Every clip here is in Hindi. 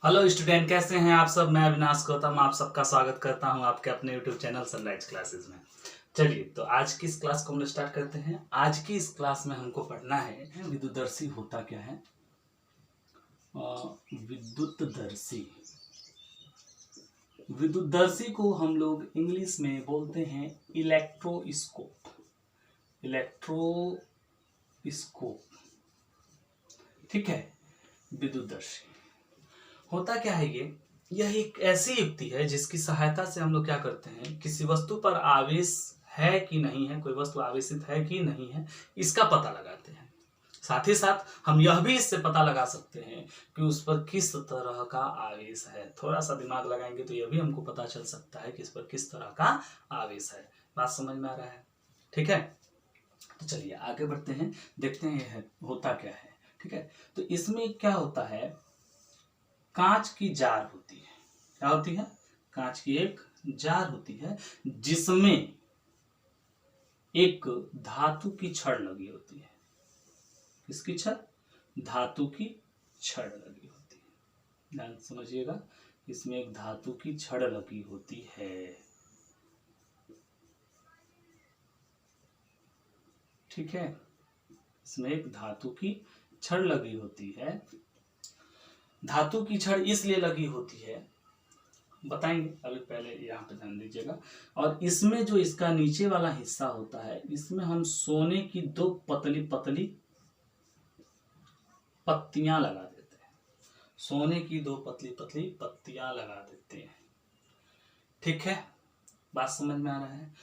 हेलो स्टूडेंट, कैसे हैं आप सब। मैं अविनाश गौतम आप सबका स्वागत करता हूं आपके अपने यूट्यूब चैनल सनराइज क्लासेस में। चलिए, तो आज की इस क्लास को हम स्टार्ट करते हैं। आज की इस क्लास में हमको पढ़ना है विद्युतदर्शी होता क्या है। विद्युतदर्शी विद्युतदर्शी को हम लोग इंग्लिश में बोलते हैं इलेक्ट्रोस्कोप। इलेक्ट्रोस्कोप, ठीक है। विद्युतदर्शी होता क्या है यह एक ऐसी युक्ति है जिसकी सहायता से हम लोग क्या करते हैं, किसी वस्तु पर आवेश है कि नहीं है, कोई वस्तु आवेशित है कि नहीं है, इसका पता लगाते हैं। साथ ही साथ हम यह भी इससे पता लगा सकते हैं कि उस पर किस तरह का आवेश है। थोड़ा सा दिमाग लगाएंगे तो यह भी हमको पता चल सकता है कि इस पर किस तरह का आवेश है। बात समझ में आ रहा है? ठीक है, तो चलिए आगे बढ़ते हैं, देखते हैं यह होता क्या है। ठीक है, तो इसमें क्या होता है, कांच की जार होती है। क्या होती है? कांच की एक जार होती है जिसमें एक धातु की छड़ लगी होती है। किसकी छड़? धातु की छड़ लगी होती है। ध्यान समझिएगा, इसमें एक धातु की छड़ लगी होती है। ठीक है, इसमें एक धातु की छड़ लगी होती है। धातु की छड़ इसलिए लगी होती है, बताएंगे, अभी पहले यहाँ पे ध्यान दीजिएगा। और इसमें जो इसका नीचे वाला हिस्सा होता है, इसमें हम सोने की दो पतली पतली पत्तियां लगा देते हैं। सोने की दो पतली पतली पत्तियां लगा देते हैं। ठीक है, बात समझ में आ रहा है?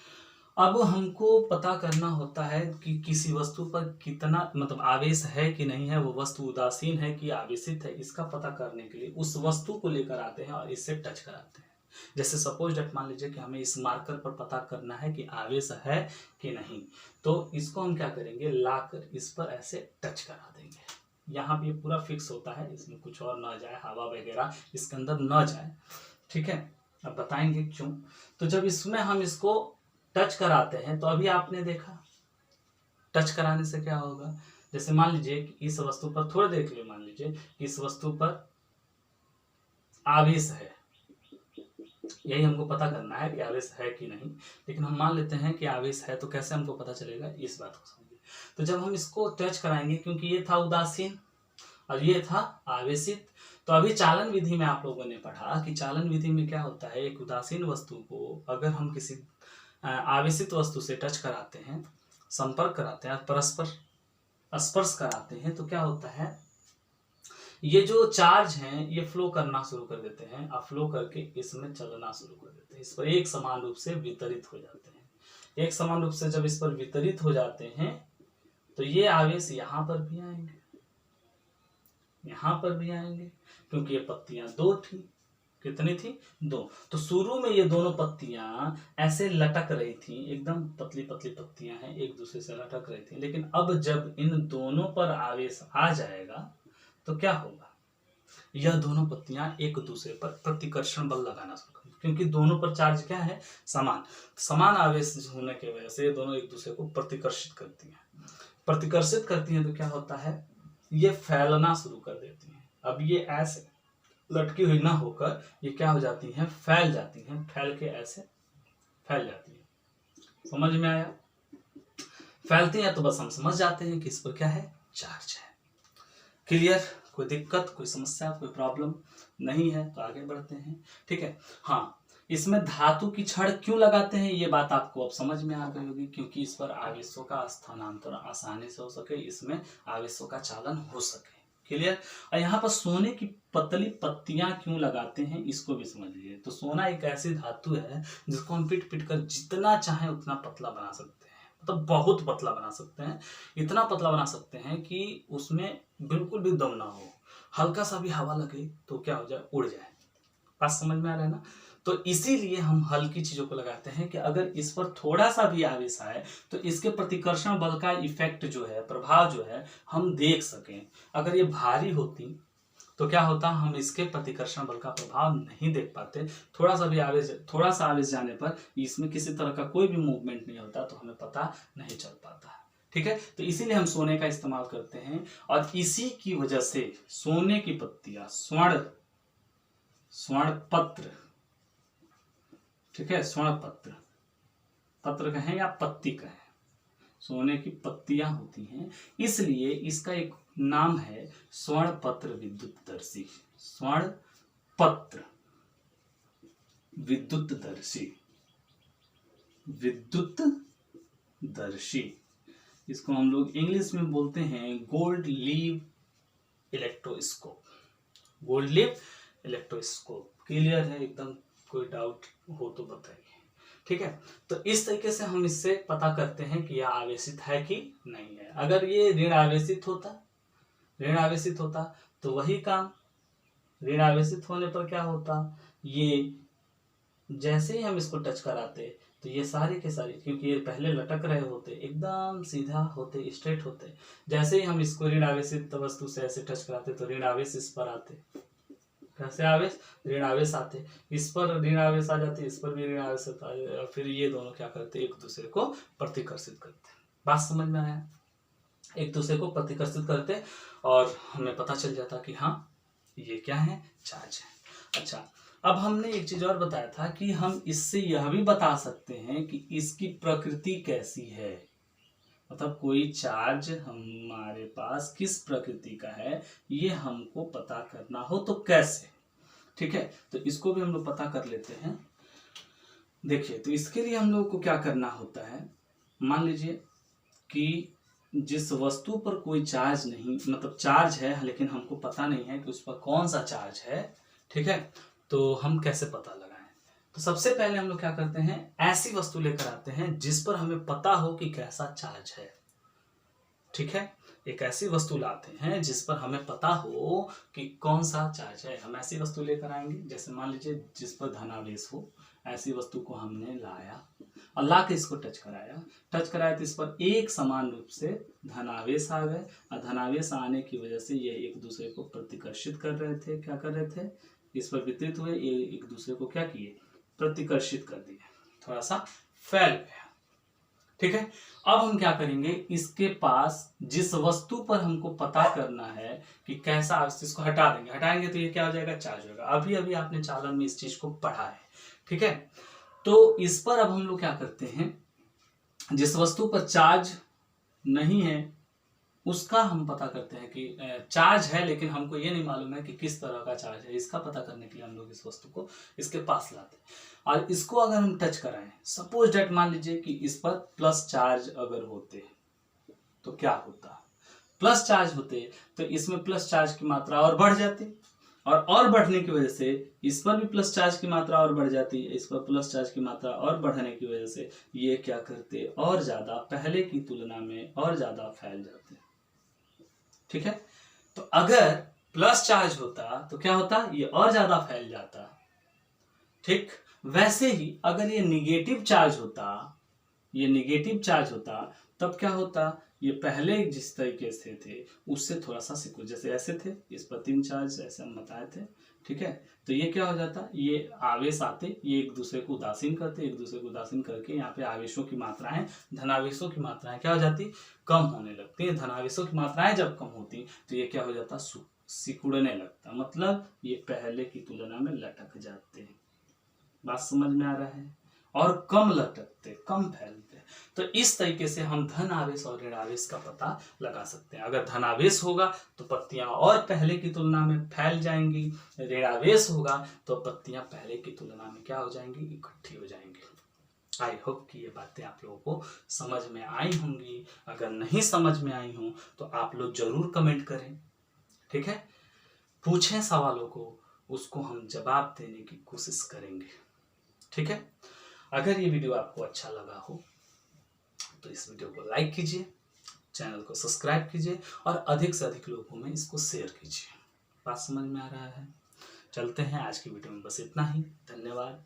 अब हमको पता करना होता है कि किसी वस्तु पर कितना मतलब आवेश है कि नहीं है, वो वस्तु उदासीन है कि आवेशित है। इसका पता करने के लिए उस वस्तु को लेकर आते हैं और इससे टच कराते हैं। जैसे सपोज डेट मान लीजिए कि हमें इस मार्कर पर पता करना है कि आवेश है कि नहीं, तो इसको हम क्या करेंगे, लाकर इस पर ऐसे टच करा देंगे। यहाँ पे पूरा फिक्स होता है, इसमें कुछ और ना जाए, हवा वगैरह इसके अंदर ना जाए। ठीक है, अब बताएंगे क्यों। तो जब इसमें हम इसको टच कराते हैं, तो अभी आपने देखा टच कराने से क्या होगा। जैसे मान लीजिए कि इस वस्तु पर थोड़ा देख लीजिए, मान लीजिए कि इस वस्तु पर आवेश है, यही हमको पता करना है कि आवेश है कि नहीं। लेकिन हम मान लेते हैं कि आवेश है, तो कैसे हमको पता चलेगा, इस बात को समझिए। तो जब हम इसको टच कराएंगे, क्योंकि ये था उदासीन और ये था आवेशित, तो अभी चालन विधि में आप लोगों ने पढ़ा कि चालन विधि में क्या होता है, एक उदासीन वस्तु को अगर हम किसी आवेशित वस्तु से टच कराते हैं, संपर्क कराते हैं, परस्पर स्पर्श कराते हैं, तो क्या होता है, ये जो चार्ज हैं ये फ्लो करना शुरू कर देते हैं। अब फ्लो करके इसमें चलना शुरू कर देते हैं, इस पर एक समान रूप से वितरित हो जाते हैं। एक समान रूप से जब इस पर वितरित हो जाते हैं, तो ये आवेश यहां पर भी आएंगे, यहां पर भी आएंगे, क्योंकि ये पत्तियां दो थी। कितनी थी? दो। तो शुरू में ये दोनों पत्तियां ऐसे लटक रही थी, एकदम पतली पतली पत्तियां हैं, एक दूसरे से लटक रही थी। लेकिन अब जब इन दोनों पर आवेश आ जाएगा, तो क्या होगा, यह दोनों पत्तियां एक दूसरे पर प्रतिकर्षण बल लगाना शुरू करेंगी, क्योंकि दोनों पर चार्ज क्या है, समान। समान आवेश होने की वजह से ये दोनों एक दूसरे को प्रतिकर्षित करती हैं। प्रतिकर्षित करती हैं तो क्या होता है, ये फैलना शुरू कर देती हैं। अब ये ऐसे लटकी हुई ना होकर ये क्या हो जाती हैं, फैल जाती हैं। फैल के ऐसे फैल जाती है। समझ में आया? फैलती हैं तो बस हम समझ जाते हैं कि इस पर क्या है, चार्ज है। क्लियर? कोई दिक्कत, कोई समस्या, कोई प्रॉब्लम नहीं है तो आगे बढ़ते हैं। ठीक है, हाँ, इसमें धातु की छड़ क्यों लगाते हैं, ये बात आपको अब समझ में आ गई होगी। क्योंकि इस पर आवेशों का स्थानांतरण आसानी से हो सके, इसमें आवेशों का चालन हो सके। क्लियर? और यहाँ पर सोने की पतली पत्तियां क्यों लगाते हैं, इसको भी समझ लीजिए। तो सोना एक ऐसी धातु है जिसको हम पीट पीट कर जितना चाहे उतना पतला बना सकते हैं, मतलब बहुत पतला बना सकते हैं। इतना पतला बना सकते हैं कि उसमें बिल्कुल भी दम ना हो, हल्का सा भी हवा लगे तो क्या हो जाए, उड़ जाए। बात समझ में आ रहा है ना? तो इसीलिए हम हल्की चीजों को लगाते हैं कि अगर इस पर थोड़ा सा भी आवेश आए तो इसके प्रतिकर्षण बल का इफेक्ट जो है, प्रभाव जो है, हम देख सकें। अगर ये भारी होती तो क्या होता, हम इसके प्रतिकर्षण बल का प्रभाव नहीं देख पाते। थोड़ा सा आवेश जाने पर इसमें किसी तरह का कोई भी मूवमेंट नहीं होता, तो हमें पता नहीं चल पाता। ठीक है, तो इसीलिए हम सोने का इस्तेमाल करते हैं। और इसी की वजह से सोने की पत्तियां स्वर्ण स्वर्ण पत्र, ठीक है, स्वर्ण पत्र, पत्र कहें या पत्ती कहें, सोने की पत्तियां होती हैं, इसलिए इसका एक नाम है स्वर्ण पत्र विद्युतदर्शी, स्वर्ण पत्र विद्युतदर्शी, विद्युतदर्शी। इसको हम लोग इंग्लिश में बोलते हैं gold leaf electroscope, gold leaf electroscope. Clear है एकदम, कोई डाउट हो तो बताइए, ठीक है। तो इस तरीके से हम इससे पता करते हैं कि यह आवेशित है कि नहीं है। अगर ये ऋण आवेशित होता, ऋण आवेशित होता तो वही काम, ऋण आवेशित होने पर क्या होता, ये जैसे ही हम इसको टच कराते तो ये सारे के सारे, क्योंकि ये पहले लटक रहे होते, एकदम सीधा होते, स्ट्रेट होते, जैसे ही हम इसको ऋण आवेशित वस्तु से ऐसे टच कराते तो ऋण आवेश इस पर आते, कैसे आवेश, ऋण आवेश आते, इस पर ऋण आवेश आ जाते, इस पर भी ऋण आवेश आता है, फिर ये दोनों क्या करते, एक दूसरे को प्रतिकर्षित करते। बात समझ में आया, एक दूसरे को प्रतिकर्षित करते और हमें पता चल जाता कि हाँ ये क्या है, चार्ज है। अच्छा, अब हमने एक चीज और बताया था कि हम इससे यह भी बता सकते हैं कि इसकी प्रकृति कैसी है, मतलब कोई चार्ज हमारे पास किस प्रकृति का है ये हमको पता करना हो तो कैसे, ठीक है। तो इसको भी हम लोग पता कर लेते हैं। देखिए, तो इसके लिए हम लोग को क्या करना होता है, मान लीजिए कि जिस वस्तु पर कोई चार्ज नहीं, मतलब चार्ज है लेकिन हमको पता नहीं है कि उस पर कौन सा चार्ज है, ठीक है, तो हम कैसे पता लगाएं। तो सबसे पहले हम लोग क्या करते हैं, ऐसी वस्तु लेकर आते हैं जिस पर हमें पता हो कि कैसा चार्ज है, ठीक है। एक ऐसी वस्तु लाते हैं जिस पर हमें पता हो कि कौन सा चार्ज है। हम ऐसी वस्तु लेकर आएंगे, जैसे मान लीजिए जिस पर धनावेश हो, ऐसी वस्तु को हमने लाया और ला के इसको टच कराया तो इस पर एक समान रूप से धनावेश आ गए, और धनावेश आने की वजह से ये एक दूसरे को प्रतिकर्षित कर रहे थे, क्या कर रहे थे, इस पर वितरित हुए, ये एक दूसरे को क्या किए, प्रतिकर्षित कर दिए, थोड़ा सा फैल गया, ठीक है। अब हम क्या करेंगे, इसके पास जिस वस्तु पर हमको पता करना है कि कैसा, इसको हटा देंगे, हटाएंगे तो ये क्या हो जाएगा, चार्ज होगा। अभी अभी आपने चालन में इस चीज को पढ़ा है, ठीक है। तो इस पर अब हम लोग क्या करते हैं, जिस वस्तु पर चार्ज नहीं है उसका हम पता करते हैं कि चार्ज है, लेकिन हमको ये नहीं मालूम है कि किस तरह का चार्ज है। इसका पता करने के लिए हम लोग इस वस्तु को इसके पास लाते हैं और इसको अगर हम टच कराएं, सपोज डेट मान लीजिए कि इस पर प्लस चार्ज अगर होते तो क्या होता, प्लस चार्ज होते तो इसमें प्लस चार्ज की मात्रा और बढ़ जाती, और बढ़ने की वजह से इस पर भी प्लस चार्ज की मात्रा और बढ़ जाती है, इस पर प्लस चार्ज की मात्रा और बढ़ने की वजह से ये क्या करते, और ज्यादा पहले की तुलना में और ज्यादा फैल जाते, ठीक है। तो अगर प्लस चार्ज होता तो क्या होता, ये और ज्यादा फैल जाता, ठीक। वैसे ही अगर ये निगेटिव चार्ज होता, ये निगेटिव चार्ज होता तब क्या होता, ये पहले जिस तरीके से थे उससे थोड़ा सा सिकुड़, जैसे ऐसे थे, इस पर 3 चार्ज ऐसे हम बताए थे, ठीक है। तो ये क्या हो जाता, ये आवेश आते, ये एक दूसरे को उदासीन करते, एक दूसरे को उदासीन करके यहाँ पे आवेशों की मात्राएं, धनावेशों की मात्राएं क्या हो जाती, कम होने लगती है। धनावेशों की मात्राएं जब कम होती तो ये क्या हो जाता, सिकुड़ने लगता, मतलब ये पहले की तुलना में लटक जाते हैं। बात समझ में आ रहा है, और कम लटकते, कम फैलते। तो इस तरीके से हम धन आवेश और ऋण आवेश का पता लगा सकते हैं। अगर धनावेश होगा तो पत्तियां और पहले की तुलना में फैल जाएंगी, ऋण आवेश होगा तो पत्तियां पहले की तुलना में क्या हो जाएंगी, इकट्ठी हो जाएंगी। आई होप कि ये बातें आप लोगों को समझ में आई होंगी। अगर नहीं समझ में आई हो तो आप लोग जरूर कमेंट करें, ठीक है, पूछें सवालों को, उसको हम जवाब देने की कोशिश करेंगे, ठीक है। अगर ये वीडियो आपको अच्छा लगा हो तो इस वीडियो को लाइक कीजिए, चैनल को सब्सक्राइब कीजिए और अधिक से अधिक लोगों में इसको शेयर कीजिए। बात समझ में आ रहा है। चलते हैं, आज की वीडियो में बस इतना ही। धन्यवाद।